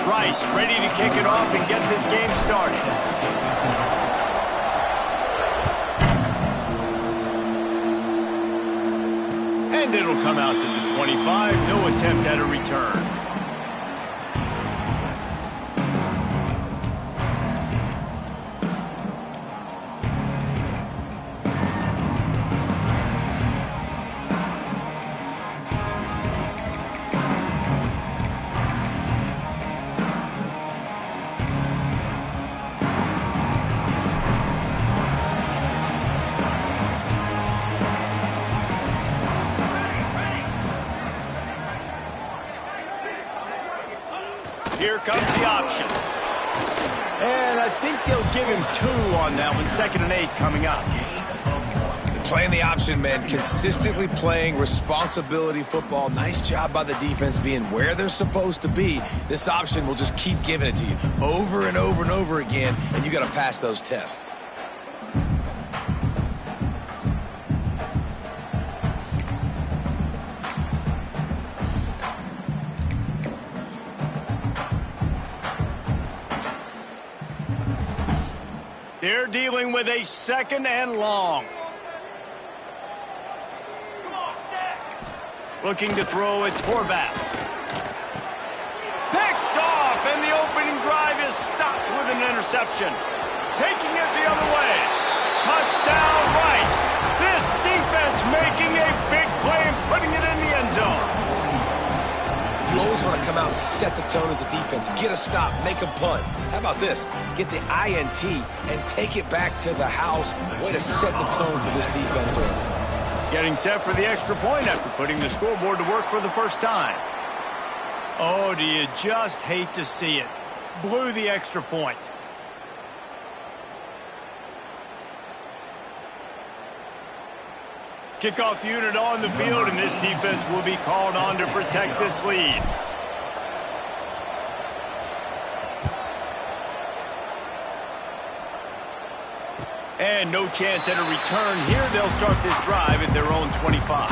Rice ready to kick it off and get this game started. And it'll come out to the 25. No attempt at a return. Here comes the option. And I think they'll give him 2 on that one. 2nd and 8 coming up. Playing the option, man. Consistently playing responsibility football. Nice job by the defense being where they're supposed to be. This option will just keep giving it to you over and over and over again, and you got to pass those tests. They're dealing with a 2nd and long. Looking to throw, it's Horvath. Picked off, and the opening drive is stopped with an interception. Taking it the other way. Touchdown, Rice. This defense making a big play and putting it in the end zone. You always want to come out and set the tone as a defense. Get a stop, make a punt. How about this? Get the INT and take it back to the house. Way to set the tone for this defense early. Getting set for the extra point after putting the scoreboard to work for the first time. Oh, do you just hate to see it? Blew the extra point. Kickoff unit on the field, and this defense will be called on to protect this lead. And no chance at a return here. They'll start this drive at their own 25.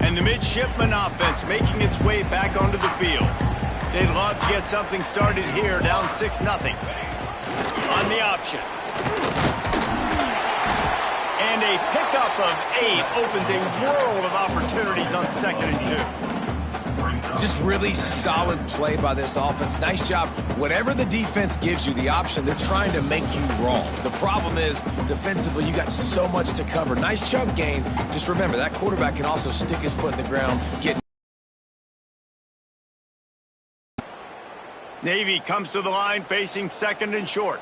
And the midshipman offense making its way back onto the field. They'd love to get something started here, down 6-0. On the option. And a pickup of 8 opens a world of opportunities on 2nd and 2. Just really solid play by this offense. Nice job. Whatever the defense gives you, the option, they're trying to make you wrong. The problem is, defensively, you got so much to cover. Nice chunk gain. Just remember, that quarterback can also stick his foot in the ground, get. Navy comes to the line facing 2nd and short.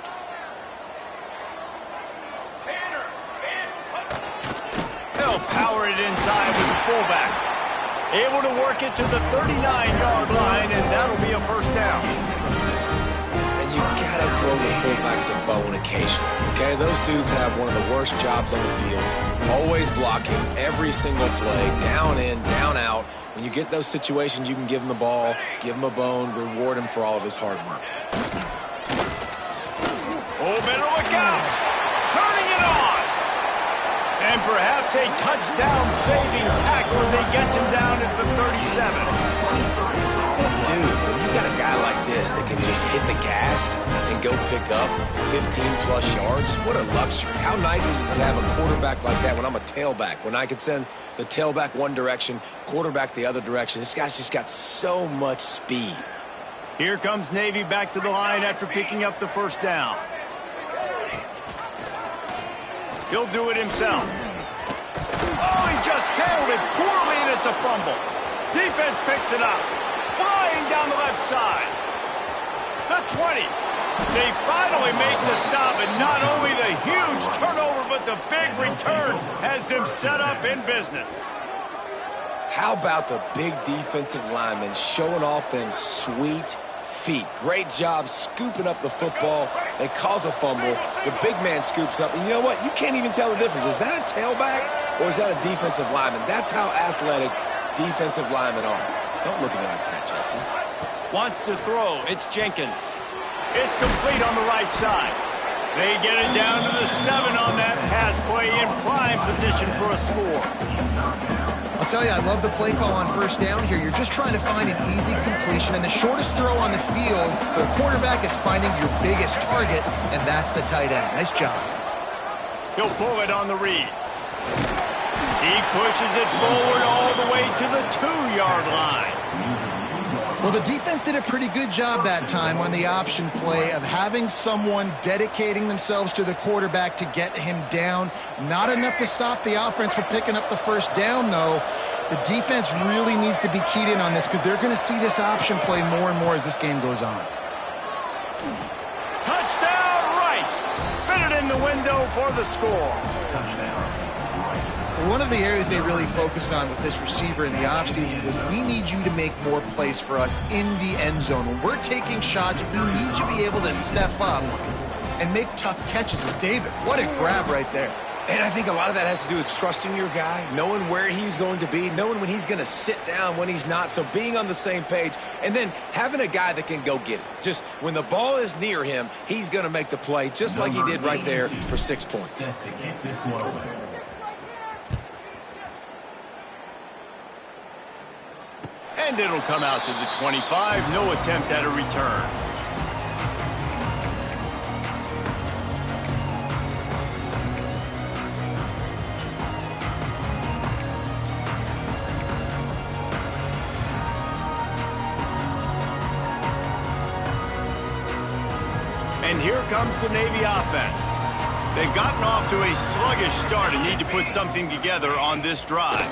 They'll power it inside with the fullback. Able to work it to the 39-yard line, and that'll be a first down. And you gotta throw the fullbacks a bone occasionally, okay? Those dudes have one of the worst jobs on the field. Always blocking every single play, down in, down out. When you get those situations, you can give him the ball, give him a bone, reward him for all of his hard work. Oh, better look out. Turning it on. And perhaps a touchdown-saving tackle as he gets him down at the 37. Dude, when you got a guy like this that can just hit the gas and go pick up 15-plus yards, what a luxury. How nice is it to have a quarterback like that when I'm a tailback, when I can send the tailback one direction, quarterback the other direction. This guy's just got so much speed. Here comes Navy back to the line after picking up the first down. He'll do it himself. Oh, he just handled it poorly, and it's a fumble. Defense picks it up. Flying down the left side. The 20. They finally make the stop, and not only the huge turnover, but the big return has them set up in business. How about the big defensive linemen showing off them sweet feet? Great job scooping up the football. They cause a fumble. The big man scoops up, and you know what? You can't even tell the difference. Is that a tailback or is that a defensive lineman? That's how athletic defensive linemen are. Don't look at me like that, Jesse. Wants to throw. It's Jenkins. It's complete on the right side. They get it down to the 7 on that pass play in prime position for a score. I'll tell you, I love the play call on first down here. You're just trying to find an easy completion, and the shortest throw on the field for the quarterback is finding your biggest target, and that's the tight end. Nice job. He'll pull it on the read. He pushes it forward all the way to the 2-yard line. Well, the defense did a pretty good job that time on the option play of having someone dedicating themselves to the quarterback to get him down. Not enough to stop the offense from picking up the first down, though. The defense really needs to be keyed in on this because they're going to see this option play more and more as this game goes on. Touchdown, Rice! Fitted in the window for the score. One of the areas they really focused on with this receiver in the offseason was we need you to make more plays for us in the end zone. When we're taking shots, we need you to be able to step up and make tough catches. And David, what a grab right there. And I think a lot of that has to do with trusting your guy, knowing where he's going to be, knowing when he's going to sit down, when he's not, so being on the same page, and then having a guy that can go get it. Just when the ball is near him, he's going to make the play, just like he did right there for 6 points. And it'll come out to the 25. No attempt at a return. And here comes the Navy offense. They've gotten off to a sluggish start and need to put something together on this drive.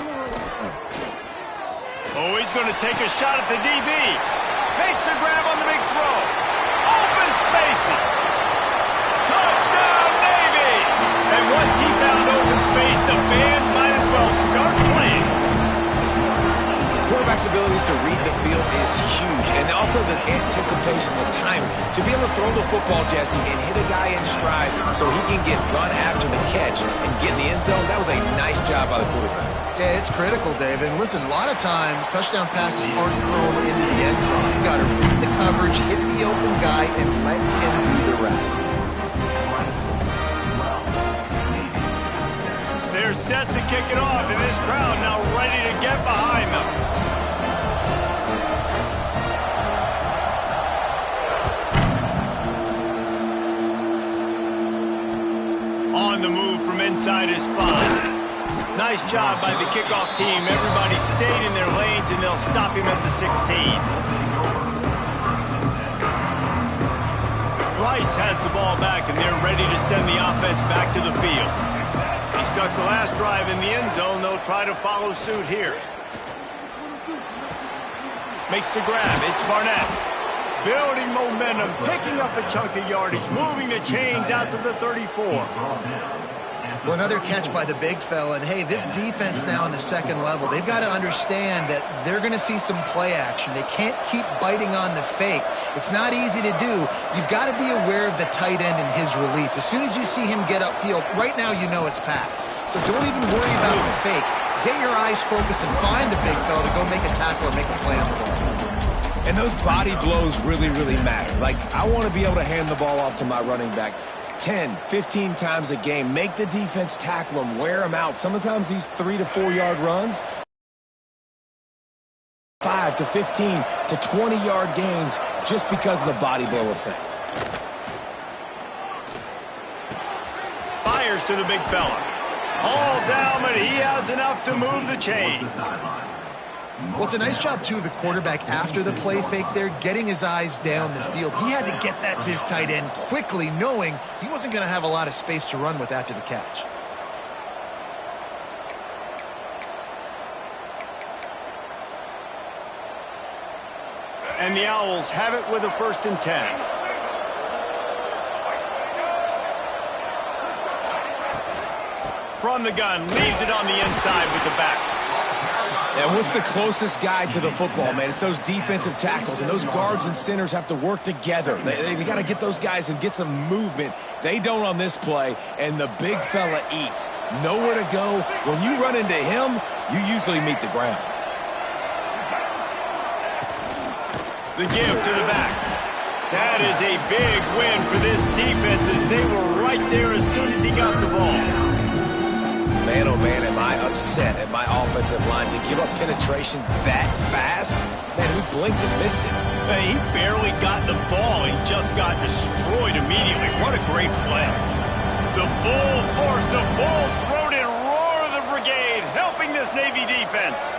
Oh, he's going to take a shot at the DB. Makes the grab on the big throw. Open spaces. Touchdown, Navy! And once he found open space, the band might as well start playing. Quarterback's abilities to read the field is huge, and also the anticipation, the timing. To be able to throw the football, Jesse, and hit a guy in stride so he can get run after the catch and get in the end zone, that was a nice job by the quarterback. Yeah, it's critical, David. And listen, a lot of times touchdown passes aren't thrown into the end zone. You got to read the coverage, hit the open guy, and let him do the rest. They're set to kick it off, and this crowd now ready to get behind them. On the move from inside his 5. Nice job by the kickoff team. Everybody stayed in their lanes, and they'll stop him at the 16. Rice has the ball back, and they're ready to send the offense back to the field. He stuck the last drive in the end zone. They'll try to follow suit here. Makes the grab. It's Barnett. Building momentum, picking up a chunk of yardage, moving the chains out to the 34. Well, another catch by the big fella. And, hey, this defense now in the second level, they've got to understand that they're going to see some play action. They can't keep biting on the fake. It's not easy to do. You've got to be aware of the tight end and his release. As soon as you see him get upfield, right now you know it's pass. So don't even worry about the fake. Get your eyes focused and find the big fella to go make a tackle or make a play on the ball. And those body blows really, really matter. Like, I want to be able to hand the ball off to my running back 10, 15 times a game. Make the defense tackle them, wear them out. Sometimes these 3 to 4 yard runs, 5 to 15 to 20 yard gains just because of the body blow effect. Fires to the big fella. All down, but he has enough to move the chains. Well, it's a nice job, too, of the quarterback after the play fake there, getting his eyes down the field. He had to get that to his tight end quickly, knowing he wasn't going to have a lot of space to run with after the catch. And the Owls have it with a 1st and 10. From the gun, leaves it on the inside with the back. And what's the closest guy to the football, man? It's those defensive tackles, and those guards and centers have to work together. They got to get those guys and get some movement. They don't on this play, and the big fella eats. Nowhere to go. When you run into him, you usually meet the ground. The give to the back. That is a big win for this defense as they were right there as soon as he got the ball. Man, oh man, am I upset at my offensive line to give up penetration that fast? Man, we blinked and missed it. Man, he barely got the ball. He just got destroyed immediately. What a great play. The full force, the full-throated roar of the brigade helping this Navy defense.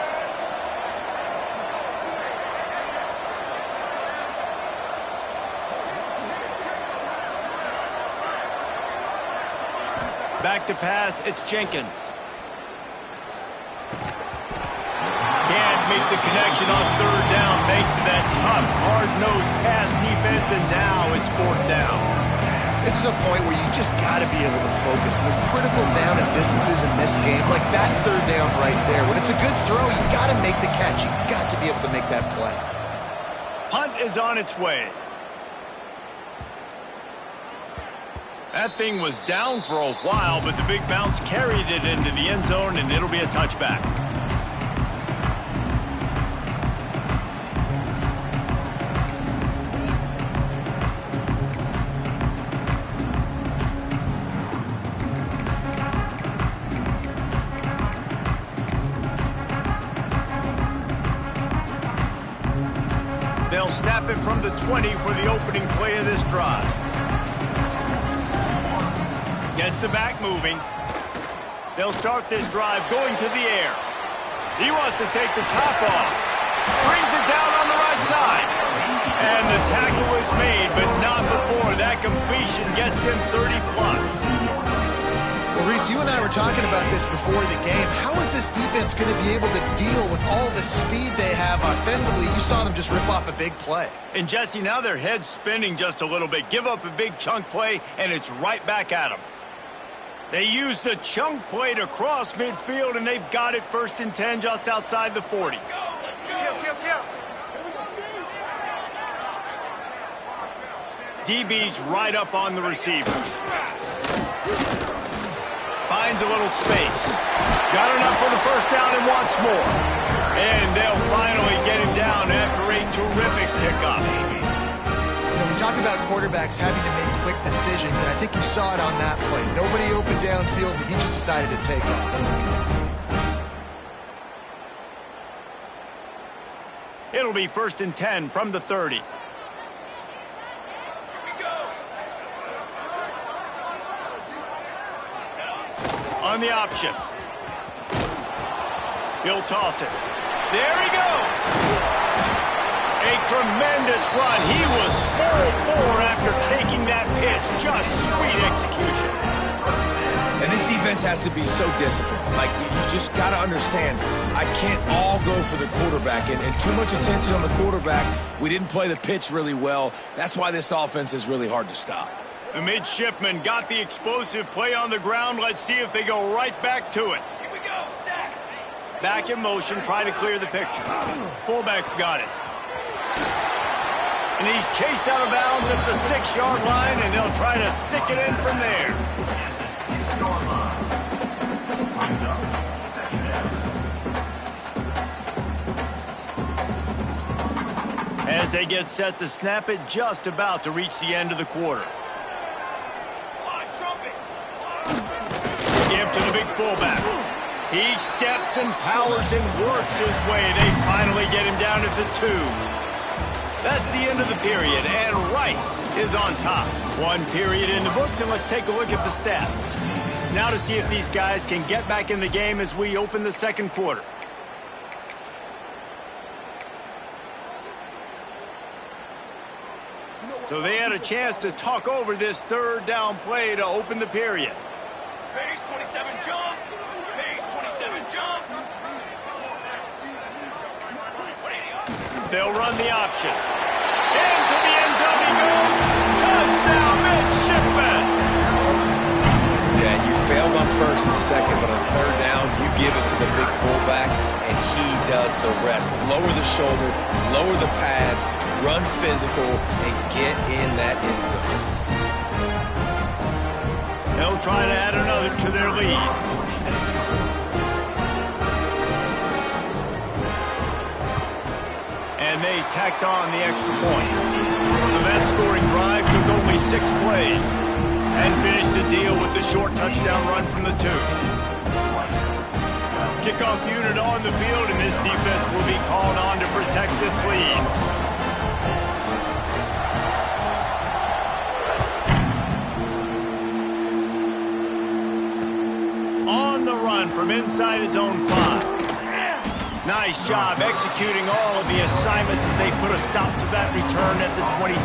Back to pass, it's Jenkins. Can't make the connection on third down thanks to that tough, hard-nosed pass defense, and now it's fourth down. This is a point where you just got to be able to focus. And the critical down and distances in this game, like that third down right there, when it's a good throw, you got to make the catch. You got to be able to make that play. Punt is on its way. That thing was down for a while, but the big bounce carried it into the end zone, and it'll be a touchback. They'll snap it from the 20 for the opening play of this drive. Gets the back moving. They'll start this drive going to the air. He wants to take the top off. Brings it down on the right side. And the tackle is made, but not before that completion gets them 30-plus. Well, Reese, you and I were talking about this before the game. How is this defense going to be able to deal with all the speed they have offensively? You saw them just rip off a big play. And, Jesse, now their head's spinning just a little bit. Give up a big chunk play, and it's right back at them. They used the chunk play to cross midfield, and they've got it 1st and 10 just outside the 40. DB's right up on the receivers. Finds a little space. Got enough for the first down and wants more. And they'll finally get him down after a terrific pickup. We talk about quarterbacks having to make quick decisions, and I think you saw it on that play. Nobody opened downfield, but he just decided to take off. It'll be 1st and 10 from the 30. On the option. He'll toss it. There he goes. A tremendous run. He was full bore after taking that pitch. Just sweet execution. And this defense has to be so disciplined. Like, you just got to understand, I can't all go for the quarterback. And too much attention on the quarterback. We didn't play the pitch really well. That's why this offense is really hard to stop. The midshipman got the explosive play on the ground. Let's see if they go right back to it. Here we go, sack. Back in motion, try to clear the picture. Fullback's got it. And he's chased out of bounds at the 6-yard line, and they'll try to stick it in from there. As they get set to snap it, just about to reach the end of the quarter. Give to the big fullback. He steps and powers and works his way. They finally get him down at the 2. That's the end of the period, and Rice is on top. One period in the books, and let's take a look at the stats. Now to see if these guys can get back in the game as we open the second quarter. So they had a chance to talk over this third down play to open the period. Pace 27 jump. Pace 27 jump. They'll run the option. Into the end zone he goes. Touchdown, midshipman. Yeah, you failed on first and second, but on third down, you give it to the big fullback, and he does the rest. Lower the shoulder, lower the pads, run physical, and get in that end zone. They'll try to add another to their lead. And they tacked on the extra point. So that scoring drive took only 6 plays and finished the deal with the short touchdown run from the 2. Kickoff unit on the field, and this defense will be called on to protect this lead. On the run from inside his own 5. Nice job executing all of the assignments as they put a stop to that return at the 22.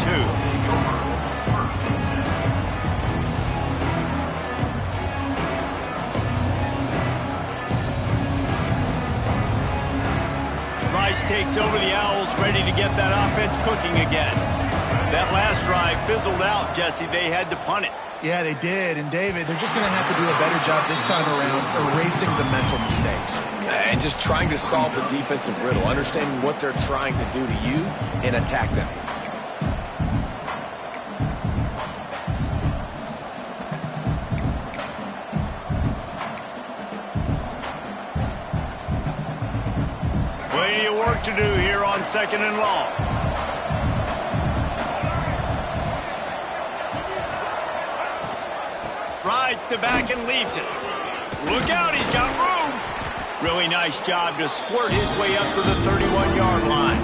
Rice takes over the Owls, ready to get that offense cooking again. That last drive fizzled out, Jesse. They had to punt it. Yeah, they did. And, David, they're just going to have to do a better job this time around erasing the mental mistakes. And just trying to solve the defensive riddle, understanding what they're trying to do to you and attack them. Plenty of work to do here on 2nd and long. Rides to back and leaves it. Look out, he's got room. Really nice job to squirt his way up to the 31-yard line.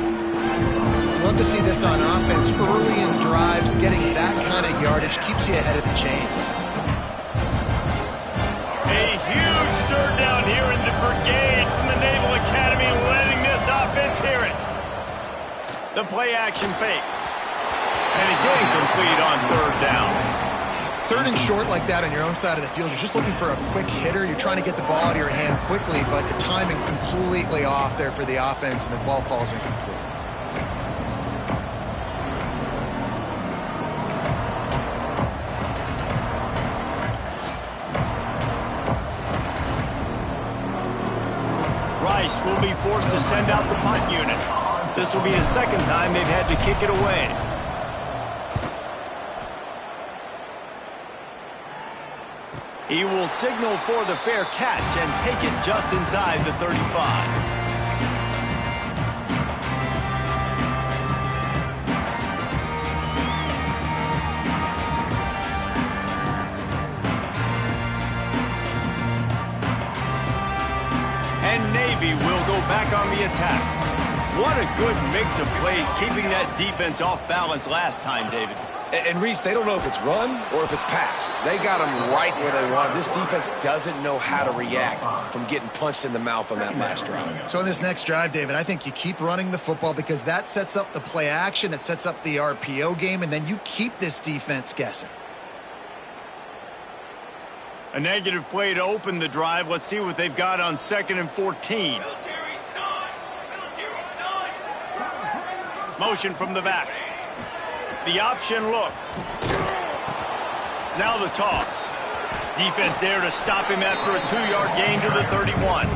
Love to see this on offense. Early in drives, getting that kind of yardage keeps you ahead of the chains. A huge third down here in the brigade from the Naval Academy, letting this offense hear it. The play-action fake. And it's incomplete on 3rd down. 3rd and short like that on your own side of the field, you're just looking for a quick hitter. You're trying to get the ball out of your hand quickly, but the timing completely off there for the offense, and the ball falls incomplete. Rice will be forced to send out the punt unit. This will be the 2nd time they've had to kick it away. He will signal for the fair catch and take it just inside the 35. And Navy will go back on the attack. What a good mix of plays, keeping that defense off balance last time, David. And Reese, they don't know if it's run or if it's pass. They got them right where they want. This defense doesn't know how to react from getting punched in the mouth on that last drive. So in this next drive, David, I think you keep running the football because that sets up the play action, it sets up the RPO game, and then you keep this defense guessing. A negative play to open the drive. Let's see what they've got on 2nd and 14. Military stun. Military stun. Motion from the back. The option look. Now the toss. Defense there to stop him after a 2-yard gain to the 31.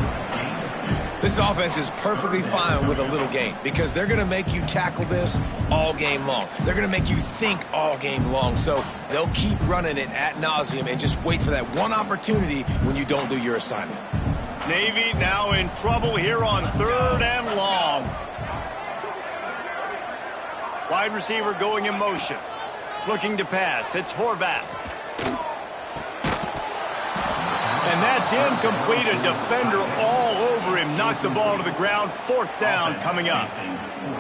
This offense is perfectly fine with a little gain because they're going to make you tackle this all game long. They're going to make you think all game long. So they'll keep running it ad nauseum and just wait for that one opportunity when you don't do your assignment. Navy now in trouble here on 3rd and long. Wide receiver going in motion. Looking to pass. It's Horvath. And that's incomplete. A defender all over him. Knocked the ball to the ground. 4th down coming up.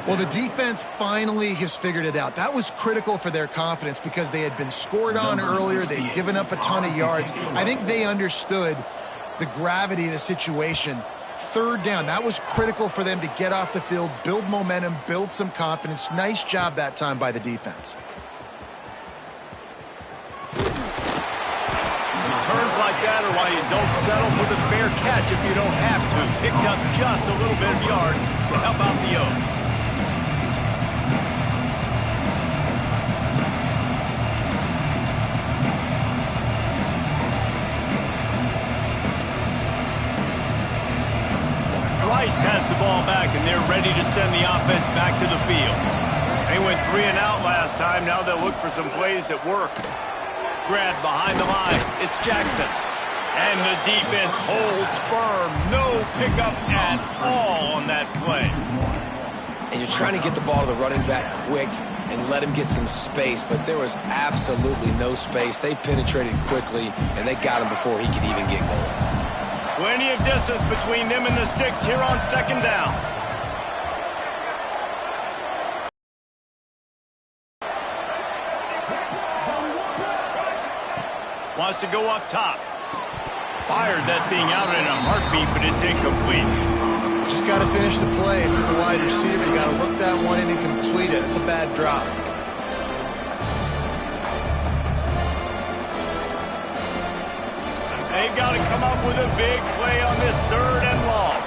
Well, the defense finally has figured it out. That was critical for their confidence because they had been scored on earlier. They'd given up a ton of yards. I think they understood the gravity of the situation. 3rd down, that was critical for them to get off the field, build momentum, build some confidence. Nice job that time by the defense. Turns like that are why you don't settle for the fair catch if you don't have to. Picks up just a little bit of yards to help out the O. Dallas has the ball back, and they're ready to send the offense back to the field. They went 3 and out last time. Now they'll look for some plays that work. Grab behind the line. It's Jackson. And the defense holds firm. No pickup at all on that play. And you're trying to get the ball to the running back quick and let him get some space, but there was absolutely no space. They penetrated quickly, and they got him before he could even get going. Plenty of distance between them and the sticks here on 2nd down. Wants to go up top. Fired that thing out in a heartbeat, but it's incomplete. Just got to finish the play for the wide receiver. You got to look that one in and complete it. It's a bad drop. They've got to come up with a big play on this 3rd and long.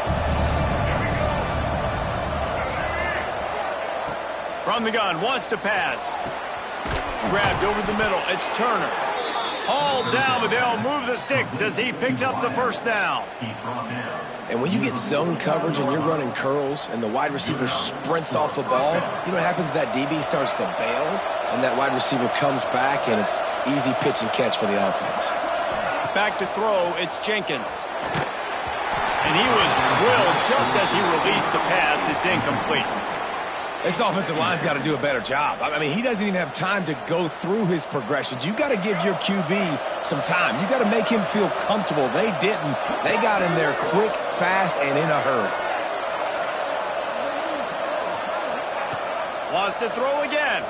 From the gun, wants to pass. Grabbed over the middle. It's Turner. Hauled down, but they'll move the sticks as he picks up the 1st down. And when you get zone coverage and you're running curls and the wide receiver sprints off the ball, you know what happens? That DB starts to bail, and that wide receiver comes back, and it's easy pitch and catch for the offense. Back to throw, it's Jenkins. And he was drilled just as he released the pass. It's incomplete. This offensive line's got to do a better job. I mean, he doesn't even have time to go through his progressions. You got to give your QB some time. You got to make him feel comfortable. They didn't. They got in there quick, fast, and in a hurry. Wants to throw again.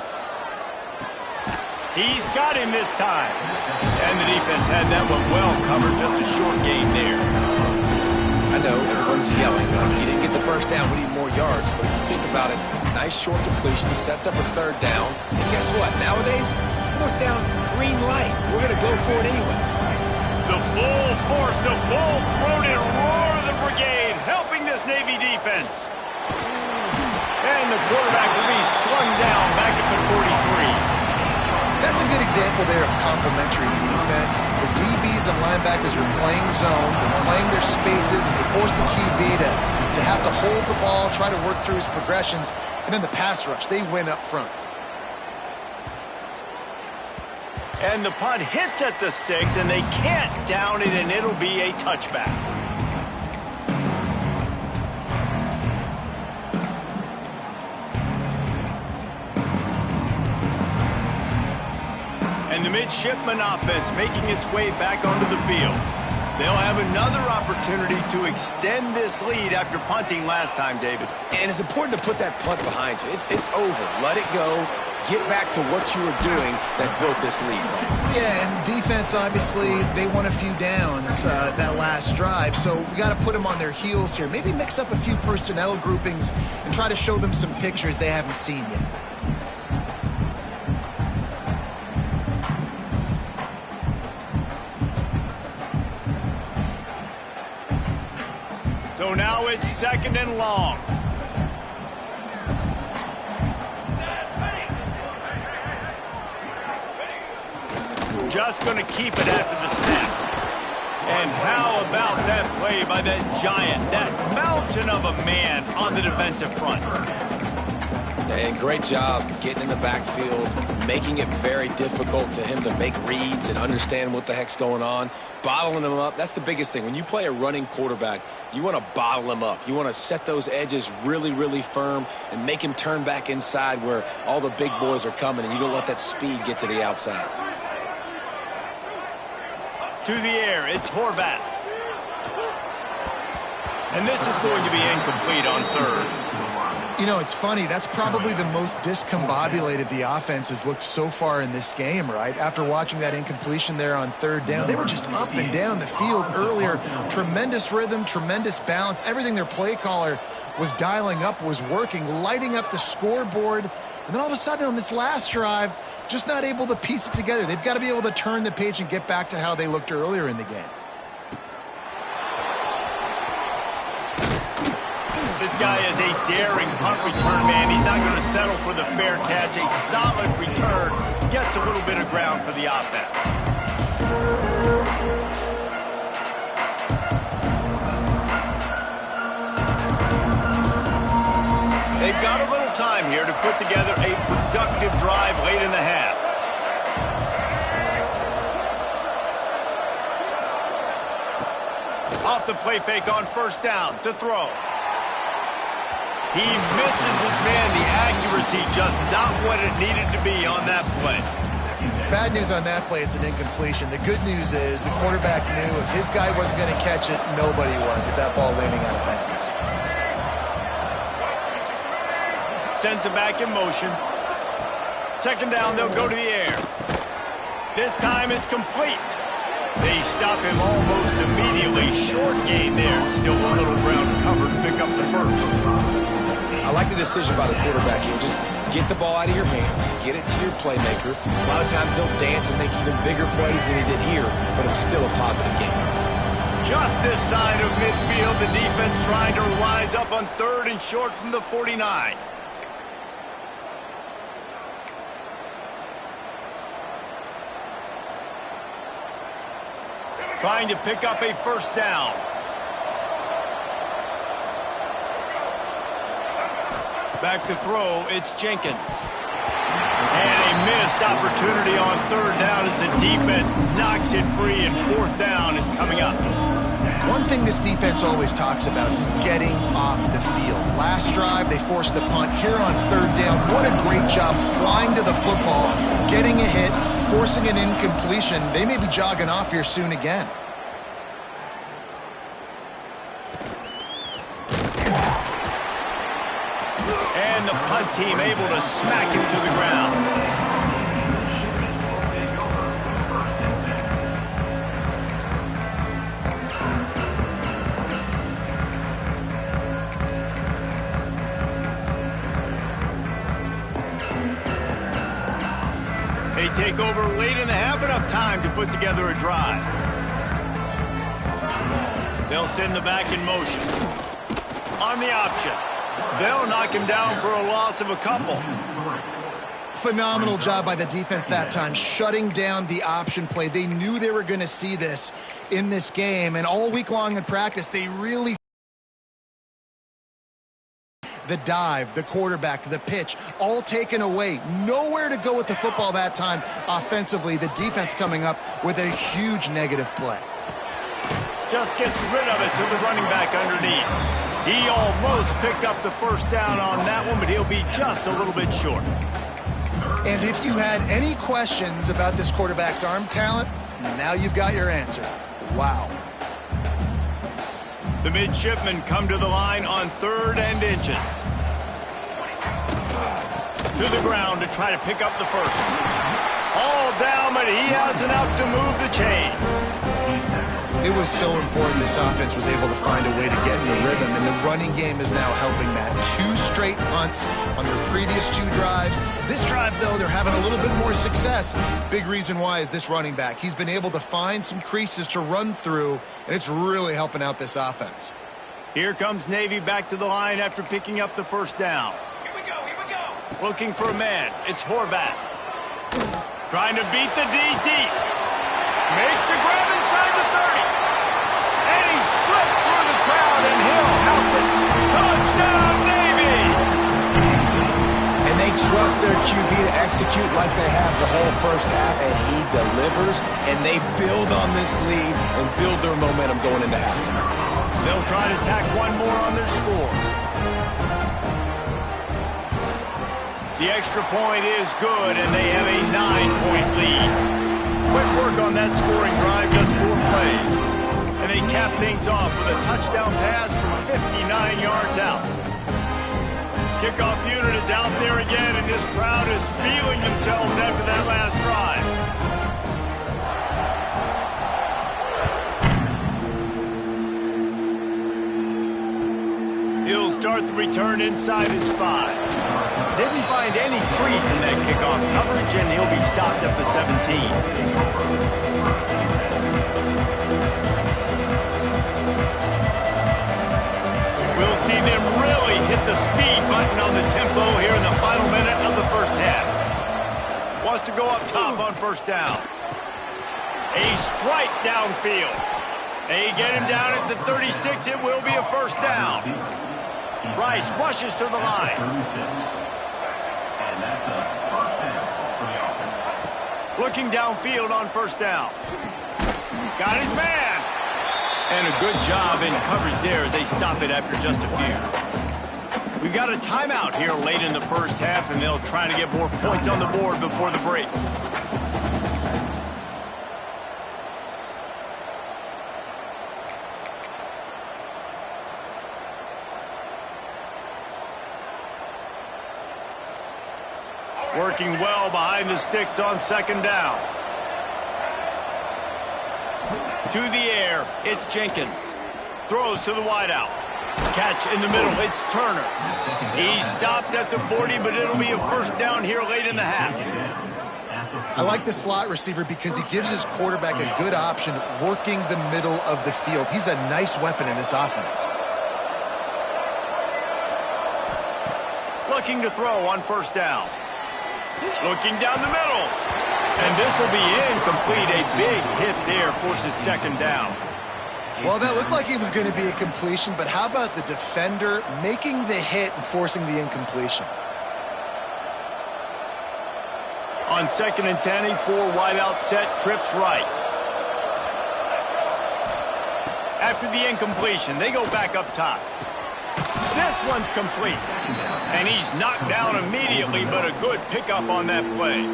He's got him this time. And the defense had that one well covered. Just a short gain there. I know everyone's yelling. He didn't get the 1st down. We need more yards. But if you think about it, nice short completion, sets up a 3rd down. And guess what? Nowadays, 4th down, green light. We're going to go for it anyways. The full force, the full-throated roar of the brigade, helping this Navy defense. And the quarterback will be slung down back at the 43. That's a good example there of complementary defense. The DBs and linebackers are playing zone, they're playing their spaces, and they force the QB to have to hold the ball, try to work through his progressions, and then the pass rush, they win up front. And the punt hits at the 6, and they can't down it, and it'll be a touchback. And the midshipman offense making its way back onto the field. They'll have another opportunity to extend this lead after punting last time, David. And it's important to put that punt behind you. It's over. Let it go. Get back to what you were doing that built this lead. Yeah, and defense, obviously, they won a few downs that last drive, so we got to put them on their heels here. Maybe mix up a few personnel groupings and try to show them some pictures they haven't seen yet. So now it's 2nd and long. Just going to keep it after the snap. And how about that play by that giant, that mountain of a man on the defensive front? And great job getting in the backfield, making it very difficult to him to make reads and understand what the heck's going on, bottling him up. That's the biggest thing. When you play a running quarterback, you want to bottle him up. You want to set those edges really, really firm and make him turn back inside where all the big boys are coming, and you don't let that speed get to the outside. To the air, it's Horvat. And this is going to be incomplete on 3rd. You know, it's funny. That's probably the most discombobulated the offense has looked so far in this game, right? After watching that incompletion there on 3rd down, they were just up and down the field earlier. Tremendous rhythm, tremendous balance. Everything their play caller was dialing up was working, lighting up the scoreboard. And then all of a sudden on this last drive, just not able to piece it together. They've got to be able to turn the page and get back to how they looked earlier in the game. This guy is a daring punt return man. He's not going to settle for the fair catch. A solid return gets a little bit of ground for the offense. They've got a little time here to put together a productive drive late in the half. Off the play fake on first down to throw. He misses his man. The accuracy just not what it needed to be on that play. Bad news on that play, it's an incompletion. The good news is the quarterback knew if his guy wasn't going to catch it, nobody was with that ball landing out of bounds. Sends it back in motion. Second down, they'll go to the air. This time it's complete. They stop him almost immediately. Short gain there. Still a little ground covered. Pick up the first. I like the decision by the quarterback here. Just get the ball out of your hands. Get it to your playmaker. A lot of times they'll dance and make even bigger plays than he did here, but it was still a positive game. Just this side of midfield, the defense trying to rise up on third and short from the 49. Trying to pick up a first down. Back to throw, it's Jenkins. And a missed opportunity on third down as the defense knocks it free, and fourth down is coming up. One thing this defense always talks about is getting off the field. Last drive, they forced the punt. Here on third down, what a great job flying to the football, getting a hit, forcing an incompletion. They may be jogging off here soon again. And the punt team able to smack him to the ground. They take over late in the half, enough time to put together a drive. They'll send the back in motion. On the option. They'll knock him down for a loss of a couple. Phenomenal job by the defense that time, shutting down the option play. They knew they were going to see this in this game, and all week long in practice, they really... The dive, the quarterback, the pitch, all taken away. Nowhere to go with the football that time offensively. The defense coming up with a huge negative play. Just gets rid of it to the running back underneath. He almost picked up the first down on that one, but he'll be just a little bit short. And if you had any questions about this quarterback's arm talent, now you've got your answer. Wow. The midshipmen come to the line on third and inches. To the ground to try to pick up the first. All down, but he has enough to move the chains. It was so important this offense was able to find a way to get in the rhythm, and the running game is now helping that. 2 straight punts on their previous 2 drives. This drive, though, they're having a little bit more success. Big reason why is this running back. He's been able to find some creases to run through, and it's really helping out this offense. Here comes Navy back to the line after picking up the first down. Here we go, here we go. Looking for a man. It's Horvat. Trying to beat the D deep. Makes the grab inside the 30. And he slipped through the crowd, and he'll house it. Touchdown, Navy! And they trust their QB to execute like they have the whole first half, and he delivers, and they build on this lead and build their momentum going into halftime. They'll try to tack one more on their score. The extra point is good, and they have a 9-point lead. Quick work on that scoring drive, just 4 plays. And they cap things off with a touchdown pass from 59 yards out. Kickoff unit is out there again, and this crowd is feeling themselves after that last drive. He'll start the return inside his 5. Didn't find any crease in that kickoff coverage, and he'll be stopped at the 17. We'll see them really hit the speed button on the tempo here in the final minute of the first half. Wants to go up top on first down. A strike downfield. They get him down at the 36. It will be a first down. Rice rushes to the line. And that's a first down for the offense. Looking downfield on first down. Got his man. And a good job in coverage there as they stop it after just a few. We've got a timeout here late in the first half, and they'll try to get more points on the board before the break. Working well behind the sticks on second down. To the air, it's Jenkins. Throws to the wideout. Catch in the middle, it's Turner. He stopped at the 40, but it'll be a first down here late in the half. I like the slot receiver because he gives his quarterback a good option working the middle of the field. He's a nice weapon in this offense. Looking to throw on first down. Looking down the middle. And this will be incomplete. A big hit there forces second down. Well, that looked like it was going to be a completion, but how about the defender making the hit and forcing the incompletion? On 2nd and 10, a 4-wideout set, trips right. After the incompletion, they go back up top. This one's complete. And he's knocked down immediately, but a good pickup on that play.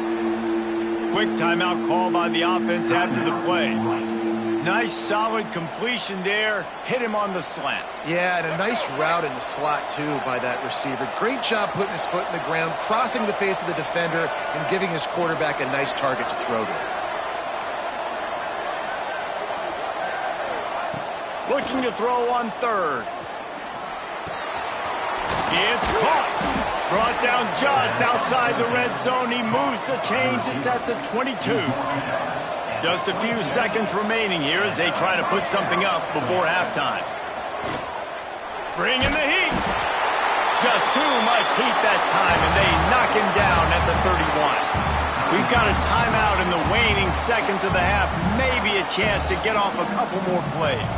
Quick timeout call by the offense after the play. Nice, solid completion there. Hit him on the slant. Yeah, and a nice route in the slot, too, by that receiver. Great job putting his foot in the ground, crossing the face of the defender, and giving his quarterback a nice target to throw to. Looking to throw on third. It's caught. Brought down just outside the red zone. He moves the chains. It's at the 22. Just a few seconds remaining here as they try to put something up before halftime. Bringing the heat. Just too much heat that time, and they knock him down at the 31. We've got a timeout in the waning seconds of the half. Maybe a chance to get off a couple more plays.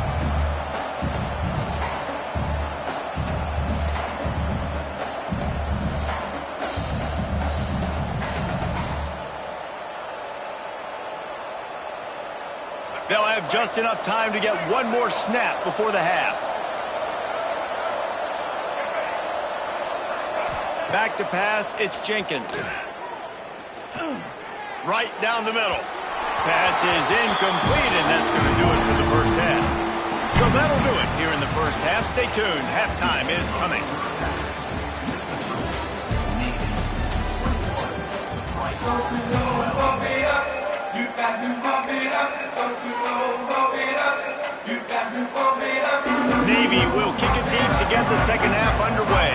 They'll have just enough time to get one more snap before the half. Back to pass, it's Jenkins. Right down the middle. Pass is incomplete, and that's going to do it for the first half. So that'll do it here in the first half. Stay tuned. Halftime is coming. You got to pump it up, don't you know, pump it up. You got to pump it up. Navy will kick it deep to get the second half underway.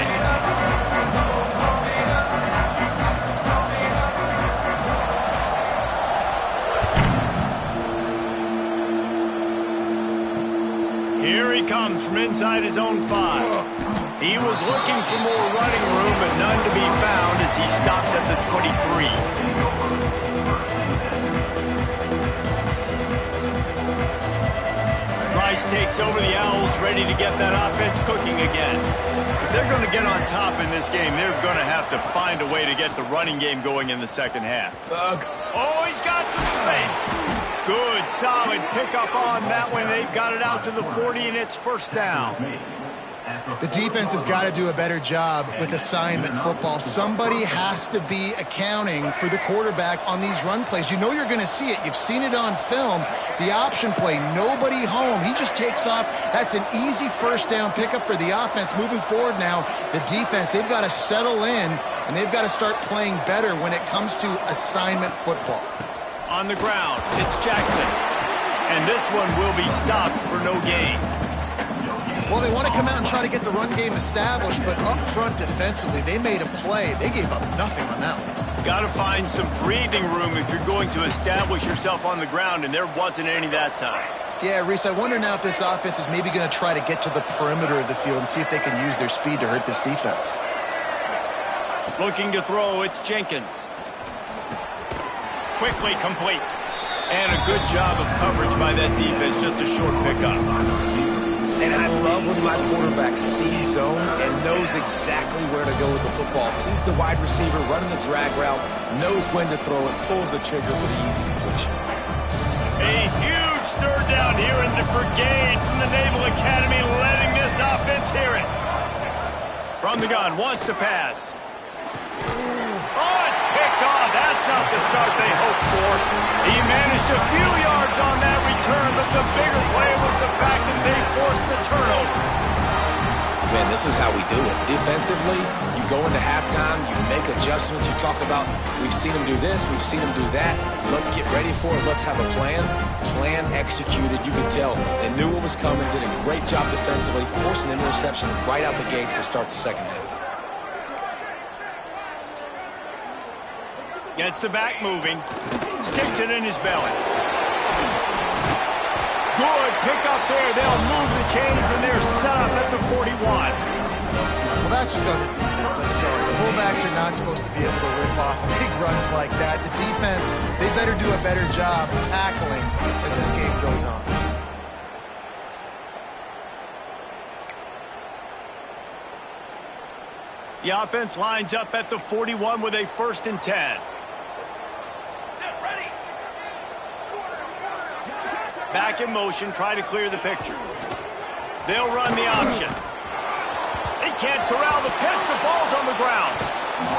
Here he comes from inside his own 5. He was looking for more running room, but none to be found as he stopped at the 23. Rice takes over the Owls, ready to get that offense cooking again. If they're going to get on top in this game, they're going to have to find a way to get the running game going in the second half. Oh, he's got some space. Good, solid pickup on that one. They've got it out to the 40, and it's first down. The defense has got to do a better job with assignment football. Somebody has to be accounting for the quarterback on these run plays. You know you're going to see it. You've seen it on film. The option play, nobody home. He just takes off. That's an easy first down pickup for the offense. Moving forward now, the defense, they've got to settle in, and they've got to start playing better when it comes to assignment football. On the ground, it's Jackson. And this one will be stopped for no gain. Well, they want to come out and try to get the run game established, but up front defensively, they made a play. They gave up nothing on that one. Got to find some breathing room if you're going to establish yourself on the ground, and there wasn't any that time. Yeah, Reese, I wonder now if this offense is maybe going to try to get to the perimeter of the field and see if they can use their speed to hurt this defense. Looking to throw, it's Jenkins. Quickly complete. And a good job of coverage by that defense, just a short pickup. And I love when my quarterback sees zone and knows exactly where to go with the football. Sees the wide receiver running the drag route, knows when to throw it, pulls the trigger for the easy completion. A huge third down here in the brigade from the Naval Academy, letting this offense hear it. From the gun, wants to pass. Oh, it's picked off. That's not the start they hoped for. He managed a few yards on that return, but the bigger play was the fact that they forced the turnover. Man, this is how we do it. Defensively, you go into halftime, you make adjustments. You talk about, we've seen them do this, we've seen them do that. Let's get ready for it. Let's have a plan. Plan executed. You could tell they knew what was coming, did a great job defensively, forced an interception right out the gates to start the second half. Gets the back moving. Sticks it in his belly. Good pick up there. They'll move the chains, and they're set up at the 41. Well, that's just on the defense. I'm sorry. Fullbacks are not supposed to be able to rip off big runs like that. The defense, they better do a better job tackling as this game goes on. The offense lines up at the 41 with a 1st and 10. Back in motion, try to clear the picture. They'll run the option. They can't corral the pitch. The ball's on the ground.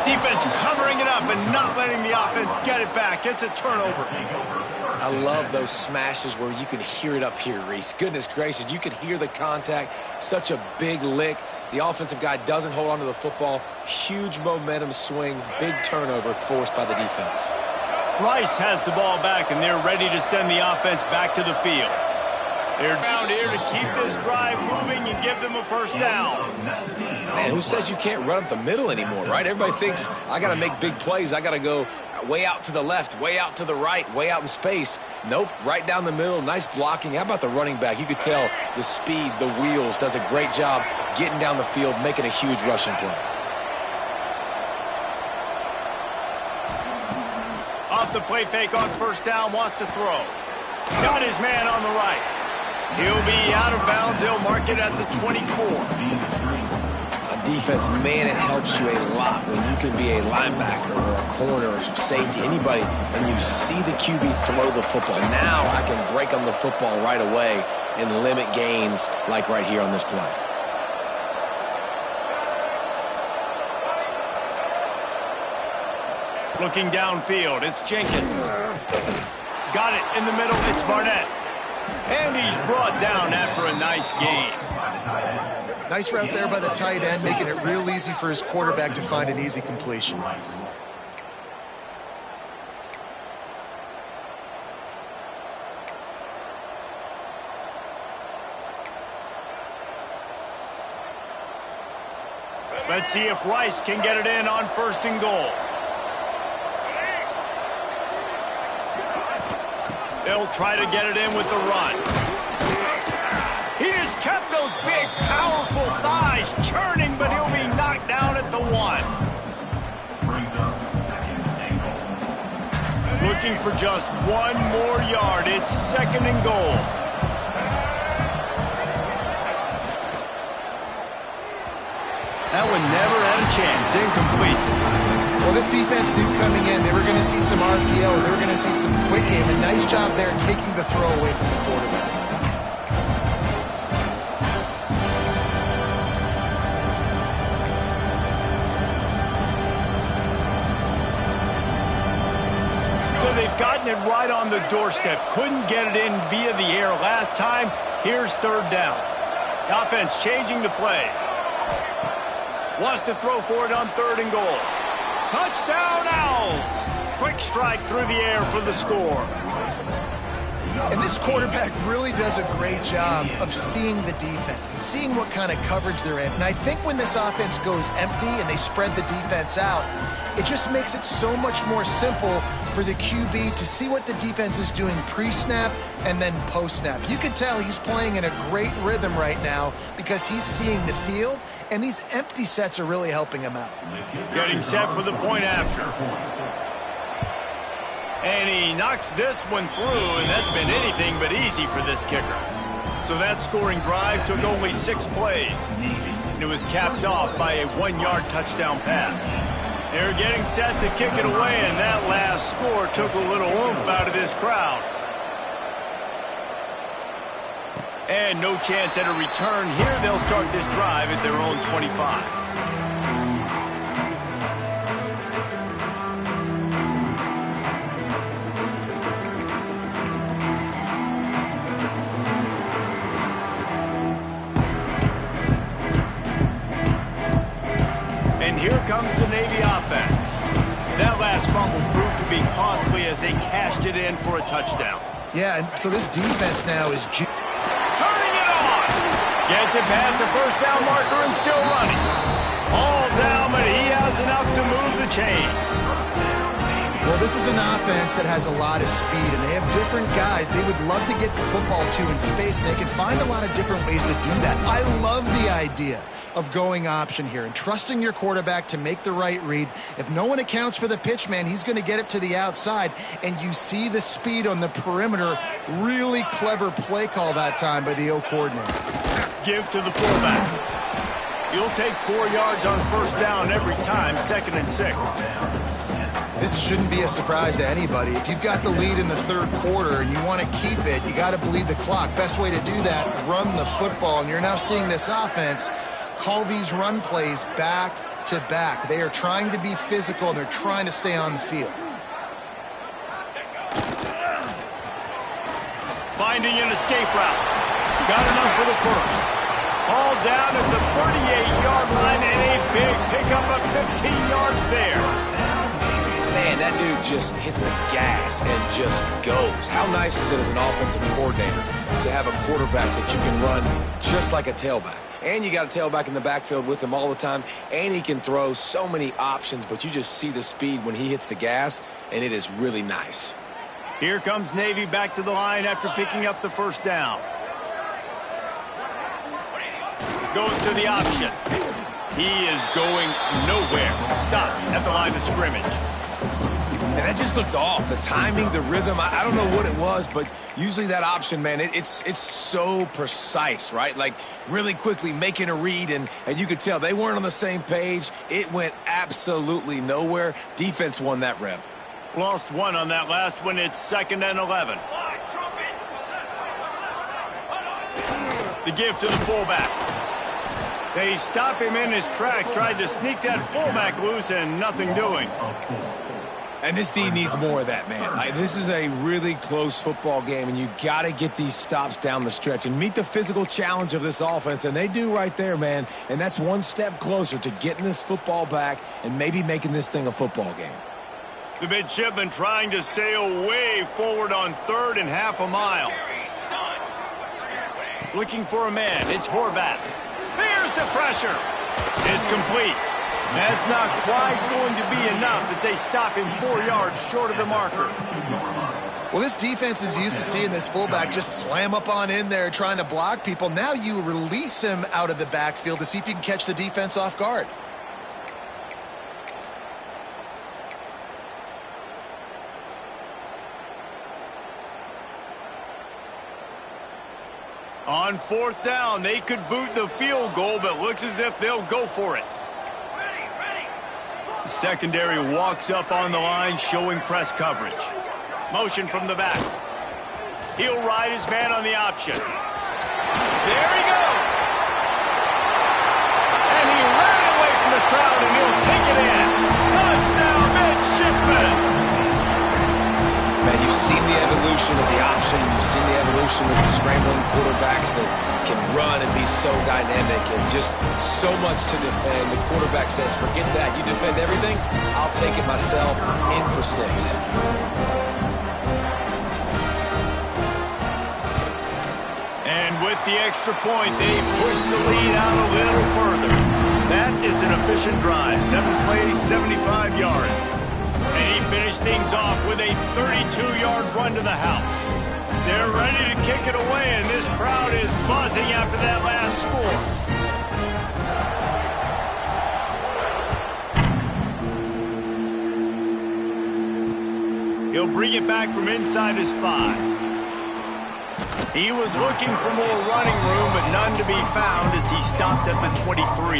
Defense covering it up and not letting the offense get it back. It's a turnover. I love those smashes where you can hear it up here, Reese. Goodness gracious, you can hear the contact. Such a big lick. The offensive guy doesn't hold on to the football. Huge momentum swing. Big turnover forced by the defense. Rice has the ball back, and they're ready to send the offense back to the field. They're down here to keep this drive moving and give them a 1st down. Man, who says you can't run up the middle anymore, right? Everybody thinks, I got to make big plays. I got to go way out to the left, way out to the right, way out in space. Nope, right down the middle. Nice blocking. How about the running back? You could tell the speed, the wheels, does a great job getting down the field, making a huge rushing play. Off the play fake on 1st down, wants to throw. Got his man on the right. He'll be out of bounds. He'll mark it at the 24. On defense, man, it helps you a lot when you can be a linebacker or a corner or safety, anybody, and you see the QB throw the football. Now I can break on the football right away and limit gains like right here on this play. Looking downfield, it's Jenkins. Got it in the middle, it's Barnett. And he's brought down after a nice gain. Nice route there by the tight end, making it real easy for his quarterback to find an easy completion. Let's see if Rice can get it in on 1st and goal. They'll try to get it in with the run. He just kept those big, powerful thighs churning, but he'll be knocked down at the 1. Looking for just 1 more yard. It's 2nd and goal. That one never had a chance. Incomplete. Well, this defense knew coming in they were going to see some RPO. They were going to see some quick game. A nice job there taking the throw away from the quarterback. So they've gotten it right on the doorstep. Couldn't get it in via the air last time. Here's 3rd down. The offense changing the play. Wants to throw for it on 3rd and goal. Touchdown, Owls! Quick strike through the air for the score. And this quarterback really does a great job of seeing the defense and seeing what kind of coverage they're in. And I think when this offense goes empty and they spread the defense out, it just makes it so much more simple for the QB to see what the defense is doing pre-snap and then post-snap. You can tell he's playing in a great rhythm right now because he's seeing the field, and these empty sets are really helping him out. Getting set for the point after. And he knocks this one through, and that's been anything but easy for this kicker. So that scoring drive took only 6 plays. And it was capped off by a 1-yard touchdown pass. They're getting set to kick it away, and that last score took a little oomph out of this crowd. And no chance at a return here. They'll start this drive at their own 25. And here comes the Navy offense. That last fumble proved to be costly as they cashed it in for a touchdown. Yeah, and so this defense now is... Turning it on! Gets it past the first down marker and still running. All down, but he has enough to move the chains. Well, this is an offense that has a lot of speed, and they have different guys they would love to get the football to in space, and they can find a lot of different ways to do that. I love the idea of going option here and trusting your quarterback to make the right read. If no one accounts for the pitch, man, he's going to get it to the outside, and you see the speed on the perimeter. Really clever play call that time by the O coordinator. Give to the fullback. You'll take 4 yards on first down every time, 2nd and 6. This shouldn't be a surprise to anybody. If you've got the lead in the third quarter and you want to keep it, you got to bleed the clock. Best way to do that, run the football. And you're now seeing this offense call these run plays back to back. They are trying to be physical, and they're trying to stay on the field. Finding an escape route. Got enough for the first. All down at the 38-yard line, and a big pickup of 15 yards there. Man, that dude just hits the gas and just goes. How nice is it as an offensive coordinator to have a quarterback that you can run just like a tailback? And you got a tailback in the backfield with him all the time, and he can throw so many options, but you just see the speed when he hits the gas, and it is really nice. Here comes Navy back to the line after picking up the first down. Goes to the option. He is going nowhere. Stop at the line of scrimmage. And that just looked off. The timing, the rhythm, I don't know what it was, but usually that option, man, it's so precise, right? Like really quickly making a read, and you could tell they weren't on the same page. It went absolutely nowhere. Defense won that rep. Lost one on that last one. It's 2nd and 11. The give to the fullback. They stop him in his tracks, tried to sneak that fullback loose, and nothing doing. And this team needs more of that, man. This is a really close football game, and you got to get these stops down the stretch and meet the physical challenge of this offense, and they do right there, man. And that's one step closer to getting this football back and maybe making this thing a football game. The midshipman trying to sail way forward on 3rd and half a mile. Looking for a man. It's Horvat. There's the pressure. It's complete. That's not quite going to be enough as they stop him 4 yards short of the marker. Well, this defense is used to seeing this fullback just slam up on in there trying to block people. Now you release him out of the backfield to see if you can catch the defense off guard. On 4th down, they could boot the field goal, but looks as if they'll go for it. Secondary walks up on the line, showing press coverage. Motion from the back. He'll ride his man on the option. There he goes. And he ran away from the crowd, and he'll take it in. Touchdown, midshipman. Man, you've seen the evolution of the option. You've seen the evolution of the scrambling quarterbacks that can run and be so dynamic and just so much to defend. The quarterback says, forget that. You defend everything, I'll take it myself in for 6. And with the extra point, they push the lead out a little further. That is an efficient drive. 7 plays, 75 yards. And he finished things off with a 32-yard run to the house. They're ready to kick it away, and this crowd is buzzing after that last score. He'll bring it back from inside his 5. He was looking for more running room, but none to be found as he stopped at the 23.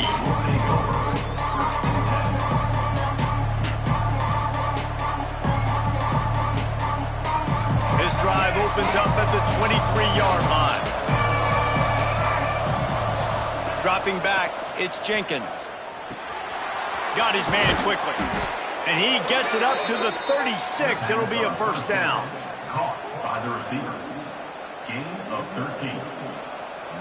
His drive opens up at the 23-yard line. Dropping back, it's Jenkins. Got his man quickly. And he gets it up to the 36. It'll be a first down. Caught by the receiver. Gain of 13.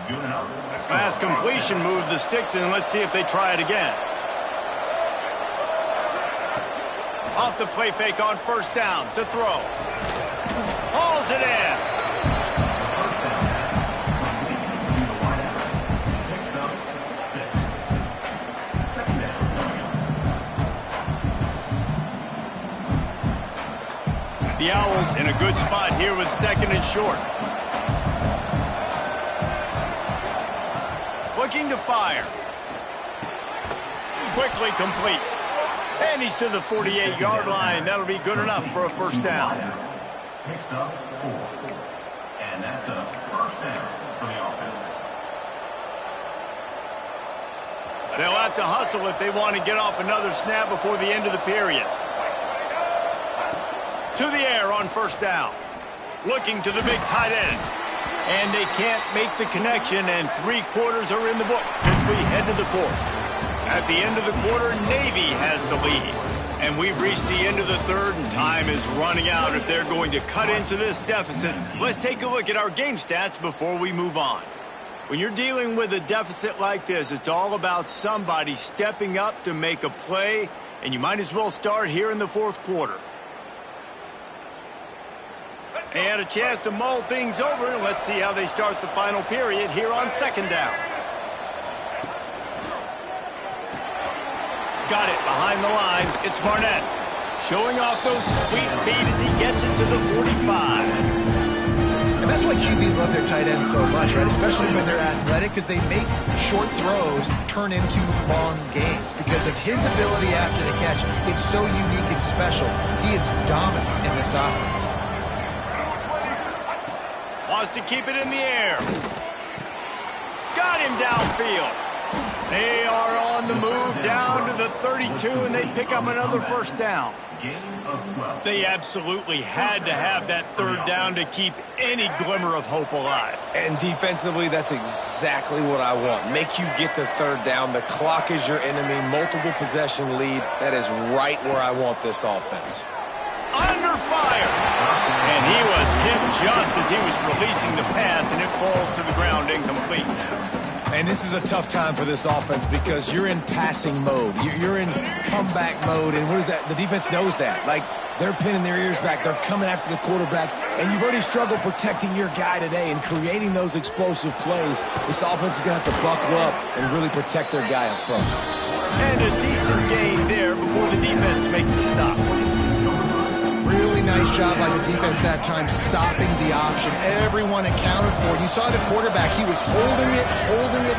Good enough. Fast completion moved the sticks in. Let's see if they try it again. Off the play fake on first down to throw. Hauls it in. First down. To the wideout. Picks up 6. Second down coming up. The Owls in a good spot here with second and short. Looking to fire. Quickly complete. And he's to the 48-yard line. That'll be good enough for a first down. Picks up 4. And that's a first down for the offense. They'll have to hustle if they want to get off another snap before the end of the period. To the air on first down. Looking to the big tight end. And they can't make the connection, and 3 quarters are in the book as we head to the 4th. At the end of the quarter, Navy has the lead. And we've reached the end of the 3rd, and time is running out if they're going to cut into this deficit. Let's take a look at our game stats before we move on. When you're dealing with a deficit like this, it's all about somebody stepping up to make a play, and you might as well start here in the 4th quarter. They had a chance to mull things over, and let's see how they start the final period here on second down. Got it behind the line. It's Barnett. Showing off those sweet feet as he gets it to the 45. And that's why QBs love their tight ends so much, right? Especially when they're athletic, because they make short throws turn into long gains. Because of his ability after the catch, it's so unique and special. He is dominant in this offense. Wants to keep it in the air. Got him downfield. They are on the move down to the 32, and they pick up another first down. Gain of 12. They absolutely had to have that 3rd down to keep any glimmer of hope alive. And defensively, that's exactly what I want. Make you get the 3rd down. The clock is your enemy. Multiple possession lead. That is right where I want this offense. Under fire. And he was hit just as he was releasing the pass, and it falls to the ground incomplete. And this is a tough time for this offense because you're in passing mode. You're in comeback mode, and what is that? The defense knows that. Like, they're pinning their ears back. They're coming after the quarterback, and you've already struggled protecting your guy today and creating those explosive plays. This offense is going to have to buckle up and really protect their guy up front. And a decent gain there before the defense makes the stop. Really nice job by the defense that time, stopping the option. Everyone accounted for it. You saw the quarterback. He was holding it.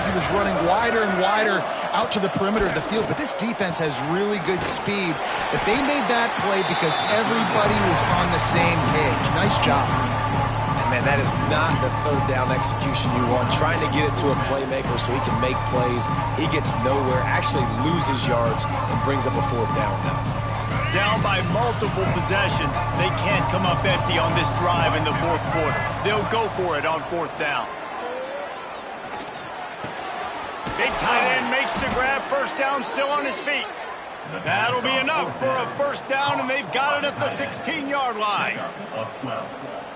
He was running wider and wider out to the perimeter of the field. But this defense has really good speed. But they made that play because everybody was on the same page. Nice job. And man, that is not the 3rd down execution you want. Trying to get it to a playmaker so he can make plays. He gets nowhere, actually loses yards, and brings up a 4th down now. Down by multiple possessions. They can't come up empty on this drive in the 4th quarter. They'll go for it on 4th down. Big tight end makes the grab. First down, still on his feet. That'll be enough for a first down, and they've got it at the 16-yard line.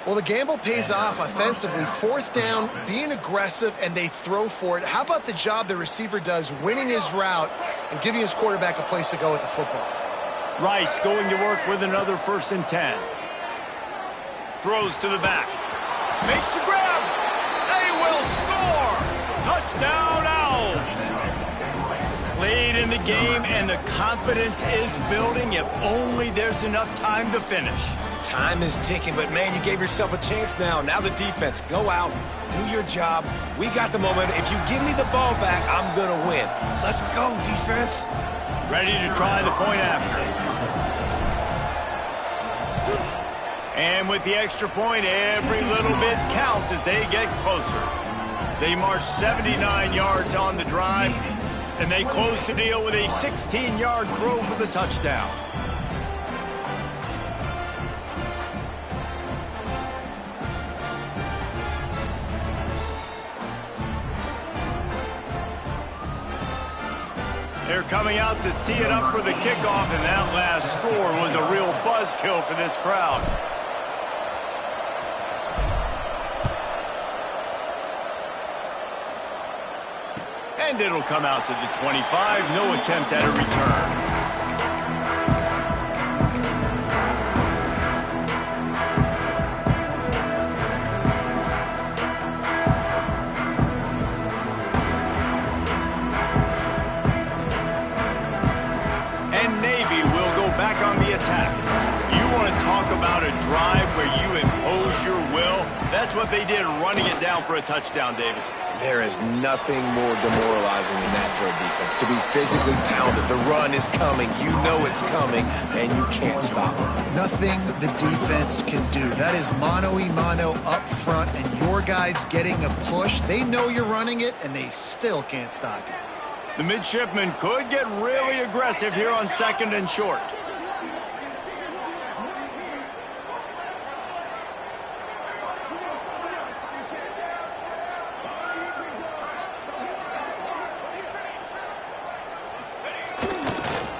Well, the gamble pays off offensively. 4th down, being aggressive, and they throw for it. How about the job the receiver does, winning his route and giving his quarterback a place to go with the football? Rice going to work with another 1st and 10. Throws to the back. Makes the grab. They will score. Touchdown, Owls. Lead in the game, and the confidence is building if only there's enough time to finish. Time is ticking, but man, you gave yourself a chance now. Now the defense, go out, do your job. We got the momentum. If you give me the ball back, I'm going to win. Let's go, defense. Ready to try the point after. And with the extra point, every little bit counts as they get closer. They march 79 yards on the drive, and they close the deal with a 16-yard throw for the touchdown. They're coming out to tee it up for the kickoff, and that last score was a real buzzkill for this crowd. And it'll come out to the 25. No attempt at a return. About a drive where you impose your will. That's what they did, running it down for a touchdown, David. There is nothing more demoralizing than that for a defense. To be physically pounded. The run is coming. You know it's coming, and you can't stop it. Nothing the defense can do. That is mano-a-mano up front, and your guys getting a push. They know you're running it, and they still can't stop you. The midshipmen could get really aggressive here on 2nd and short.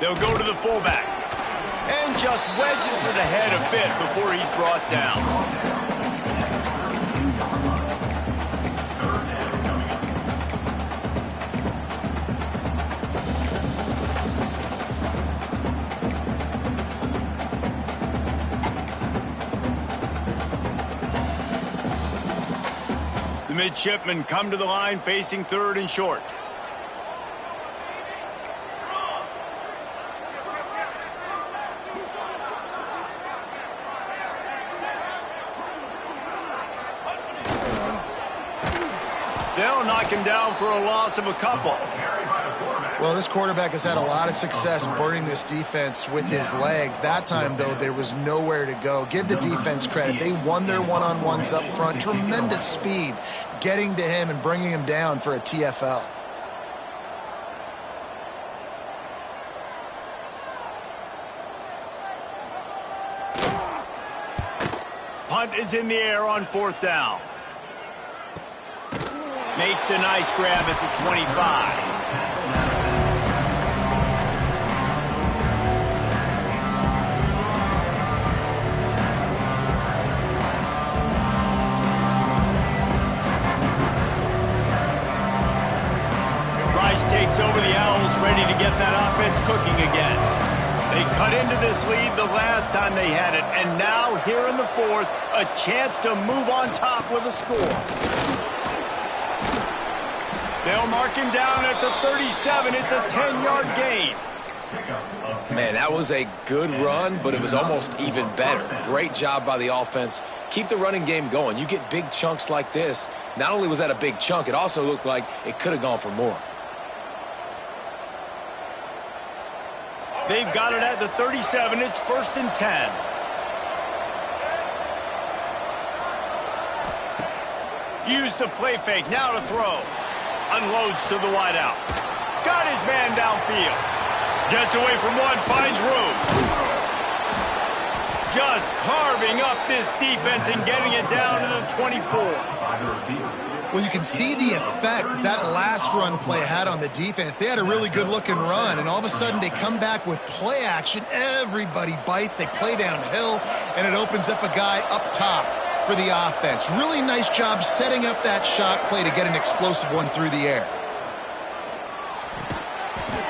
They'll go to the fullback. And just wedges it ahead a bit before he's brought down. The midshipmen come to the line facing 3rd and short. They'll knock him down for a loss of a couple. Well, this quarterback has had a lot of success burning this defense with his legs. That time, though, there was nowhere to go. Give the defense credit. They won their one-on-ones up front. Tremendous speed getting to him and bringing him down for a TFL. Punt is in the air on 4th down. Makes a nice grab at the 25. Rice takes over the Owls, ready to get that offense cooking again. They cut into this lead the last time they had it, and now here in the 4th, a chance to move on top with a score. They'll mark him down at the 37. It's a 10-yard gain. Man, that was a good run, but it was almost even better. Great job by the offense. Keep the running game going. You get big chunks like this. Not only was that a big chunk, it also looked like it could have gone for more. They've got it at the 37. It's 1st and 10. Use the play fake. Now to throw. Unloads to the wideout. Got his man downfield. Gets away from one, finds room. Just carving up this defense and getting it down to the 24. Well, you can see the effect that last run play had on the defense. They had a really good-looking run, and all of a sudden they come back with play action. Everybody bites. They play downhill, and it opens up a guy up top for the offense. Really nice job setting up that shot play to get an explosive one through the air.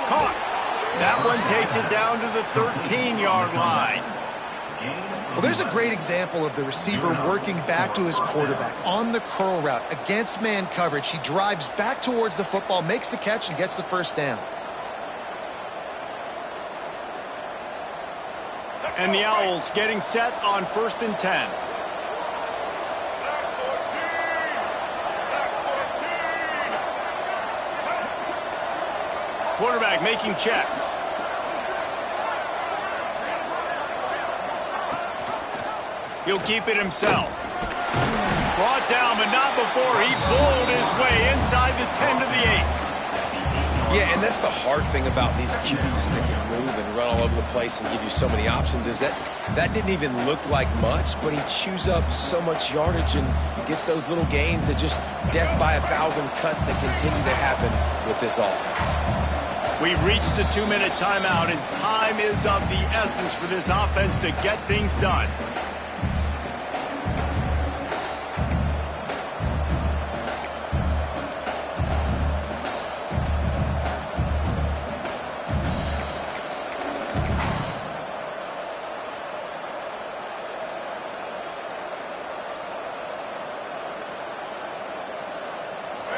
Caught. That one takes it down to the 13-yard line. Well, there's a great example of the receiver working back to his quarterback on the curl route against man coverage. He drives back towards the football, makes the catch, and gets the 1st down. And the Owls getting set on 1st and 10. Quarterback making checks. He'll keep it himself. Brought down, but not before he bowled his way inside the 10 to the 8. Yeah, and that's the hard thing about these QBs that can move and run all over the place and give you so many options is that didn't even look like much, but he chews up so much yardage and gets those little gains that just death by 1,000 cuts that continue to happen with this offense. We've reached the 2-minute timeout, and time is of the essence for this offense to get things done.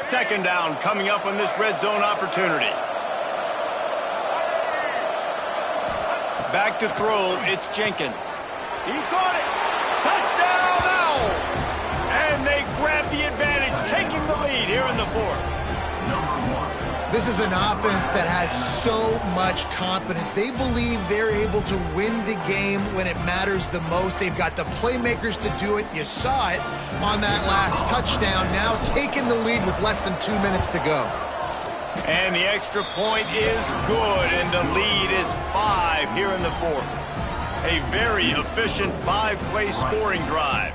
Second down coming up on this red zone opportunity. Back to throw, it's Jenkins. He caught it. Touchdown, Owls! And they grab the advantage, taking the lead here in the fourth. This is an offense that has so much confidence. They believe they're able to win the game when it matters the most. They've got the playmakers to do it. You saw it on that last touchdown. Now taking the lead with less than 2 minutes to go. And the extra point is good, and the lead is 5 here in the fourth. A very efficient 5-play scoring drive.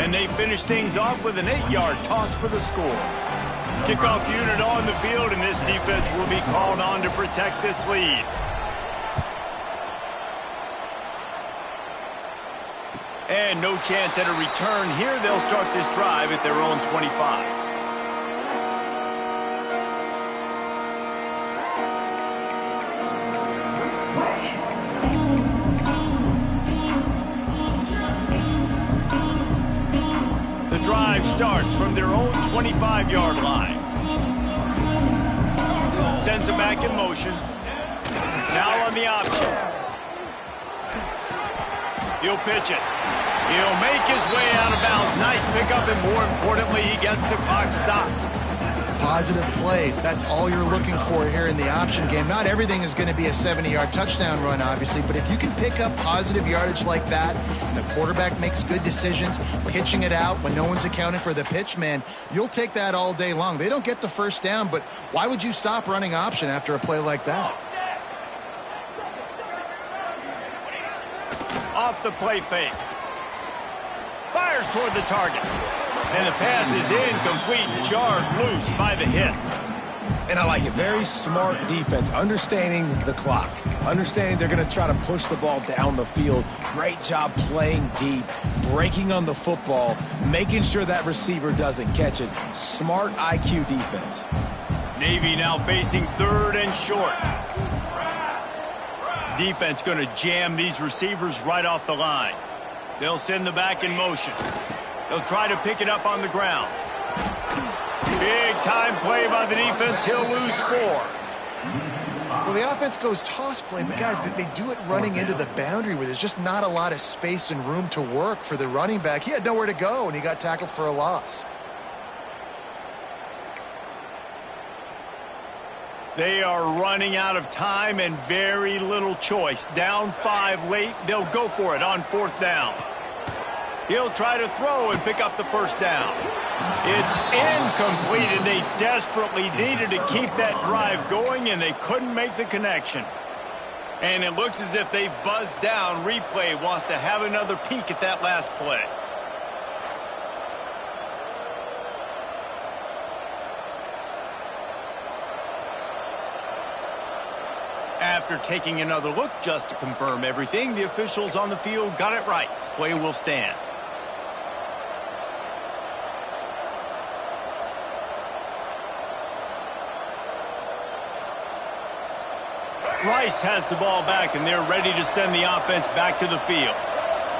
And they finish things off with an 8-yard toss for the score. Kickoff unit on the field, and this defense will be called on to protect this lead. And no chance at a return here. They'll start this drive at their own 25. The drive starts from their own 25-yard line. Sends it back in motion. Now on the option. He'll pitch it. He'll make his way out of bounds. Nice pickup, and more importantly, he gets the clock stopped. Positive plays. That's all you're looking for here in the option game. Not everything is going to be a 70-yard touchdown run, obviously, but if you can pick up positive yardage like that, and the quarterback makes good decisions, pitching it out when no one's accounting for the pitch, man, you'll take that all day long. They don't get the first down, but why would you stop running option after a play like that? Off the play fake. Fires toward the target. And the pass is incomplete, charged loose by the hit. And I like it. Very smart defense, understanding the clock, understanding they're going to try to push the ball down the field. Great job playing deep, breaking on the football, making sure that receiver doesn't catch it. Smart IQ defense. Navy now facing 3rd and short. Defense going to jam these receivers right off the line. They'll send the back in motion. They'll try to pick it up on the ground. Big time play by the defense. He'll lose 4. Well, the offense goes toss play, but guys, they do it running into the boundary where there's just not a lot of space and room to work for the running back. He had nowhere to go, and he got tackled for a loss. They are running out of time and very little choice. Down 5 late, they'll go for it on 4th down. He'll try to throw and pick up the first down. It's incomplete, and they desperately needed to keep that drive going, and they couldn't make the connection. And it looks as if they've buzzed down. Replay wants to have another peek at that last play. After taking another look just to confirm everything, the officials on the field got it right. The play will stand. Rice has the ball back, and they're ready to send the offense back to the field.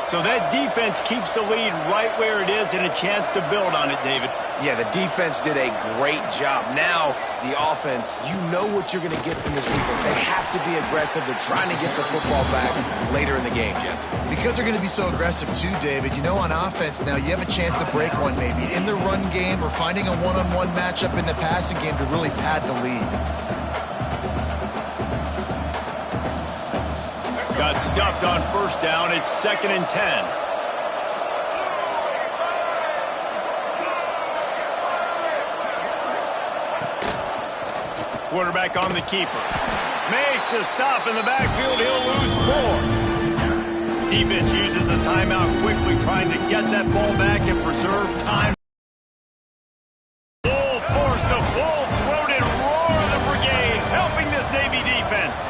So that defense keeps the lead right where it is and a chance to build on it, David. Yeah, the defense did a great job. Now, the offense, you know what you're going to get from this defense. They have to be aggressive. They're trying to get the football back later in the game, Jesse. Because they're going to be so aggressive too, David, you know, on offense now, you have a chance to break one maybe in the run game or finding a one-on-one matchup in the passing game to really pad the lead. Got stuffed on 1st down. It's 2nd and 10. Quarterback on the keeper. Makes a stop in the backfield. He'll lose 4. Defense uses a timeout quickly, trying to get that ball back and preserve time. Full force, the full-throated roar of the brigade, helping this Navy defense.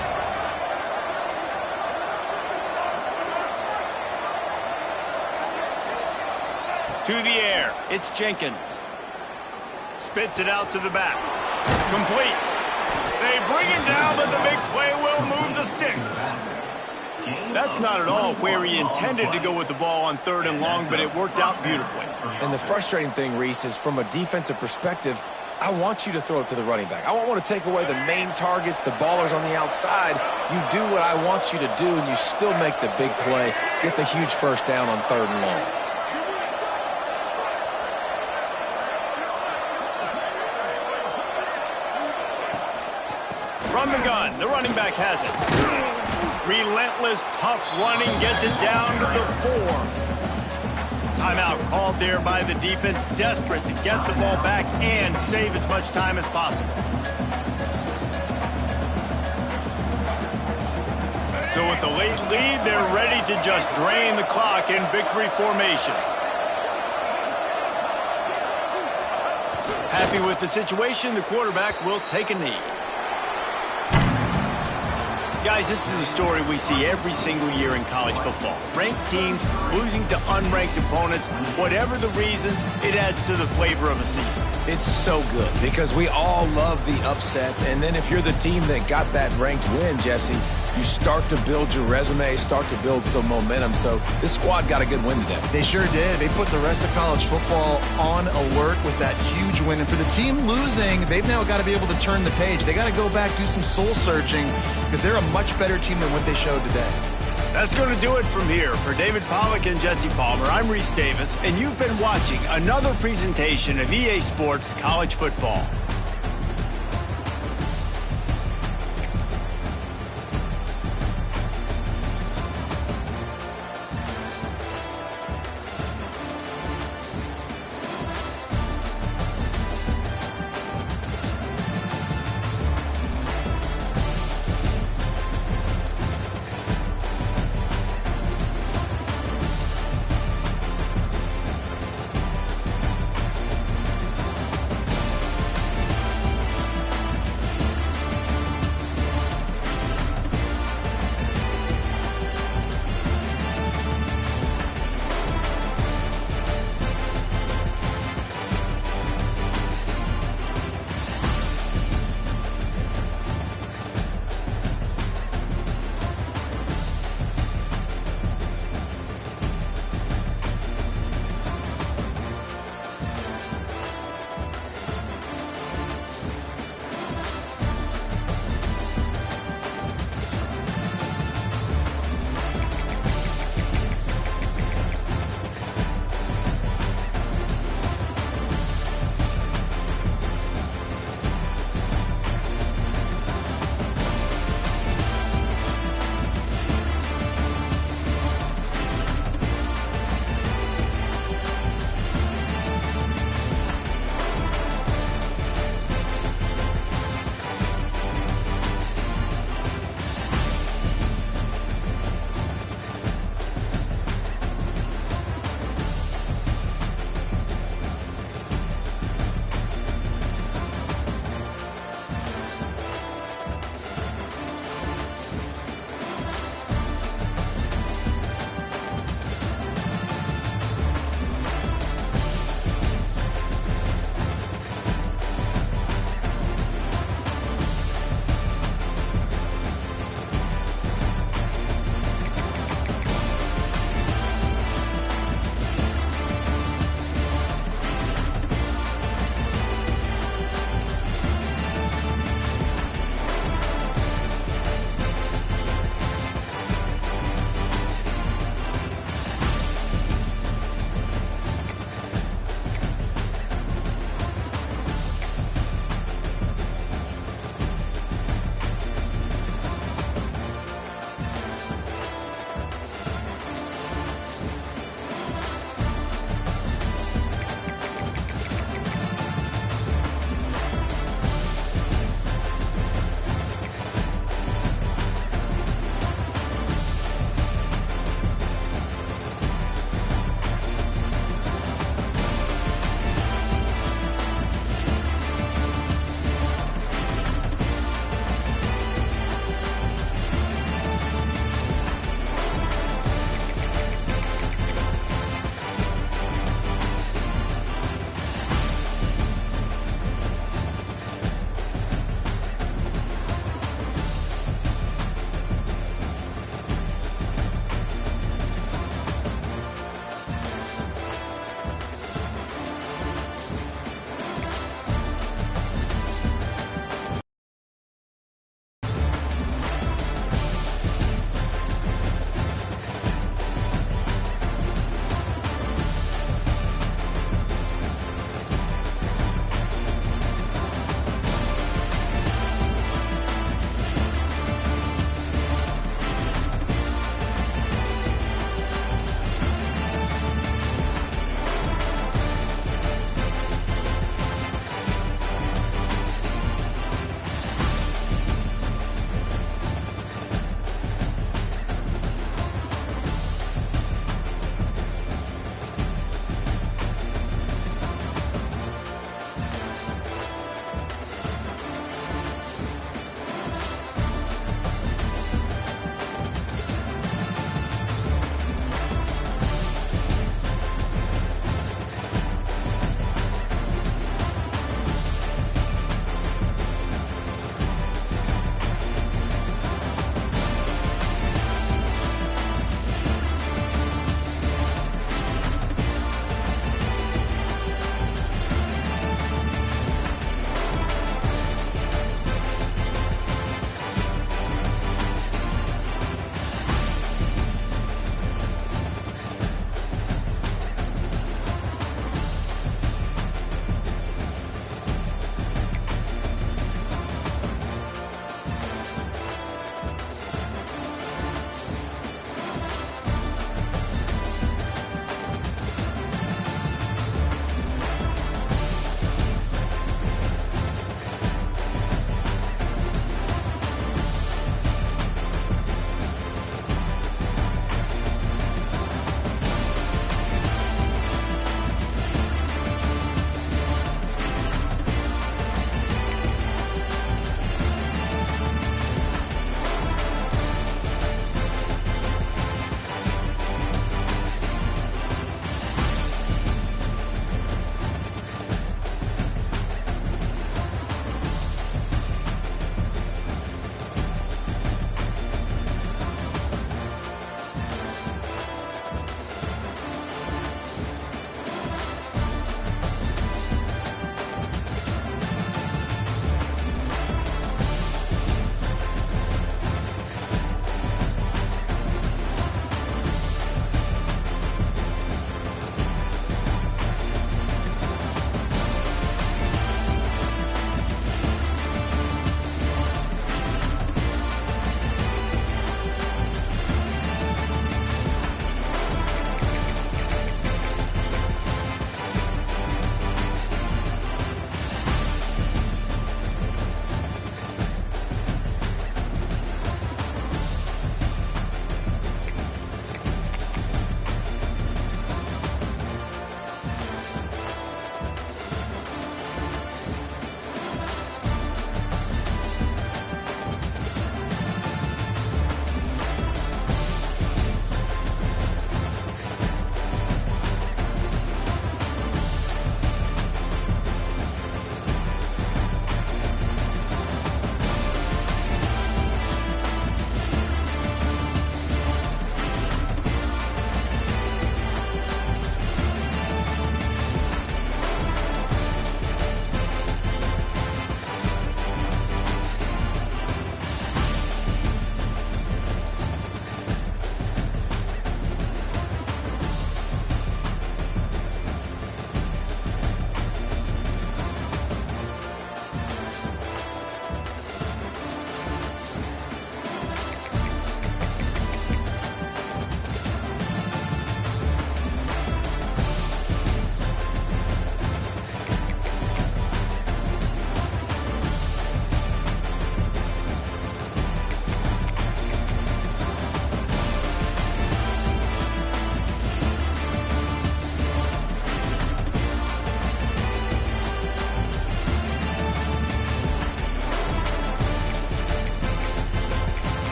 To the air, it's Jenkins. Spits it out to the back. Complete. They bring him down, but the big play will move the sticks. That's not at all where he intended to go with the ball on 3rd and long, but it worked out beautifully. And the frustrating thing, Reese, is from a defensive perspective, I want you to throw it to the running back. I don't want to take away the main targets, the ballers on the outside. You do what I want you to do, and you still make the big play, get the huge first down on 3rd and long. From the gun, the running back has it. Relentless, tough running gets it down to the 4. Timeout called there by the defense, desperate to get the ball back and save as much time as possible. So with the late lead, they're ready to just drain the clock in victory formation. Happy with the situation, the quarterback will take a knee. Guys, this is a story we see every single year in college football. Ranked teams losing to unranked opponents. Whatever the reasons, it adds to the flavor of a season. It's so good because we all love the upsets. And then if you're the team that got that ranked win, Jesse, you start to build your resume, start to build some momentum. So this squad got a good win today. They sure did. They put the rest of college football on alert with that huge win. And for the team losing, they've now got to be able to turn the page. They got to go back, do some soul searching, because they're a much better team than what they showed today. That's going to do it from here. For David Pollack and Jesse Palmer, I'm Reese Davis, and you've been watching another presentation of EA Sports College Football.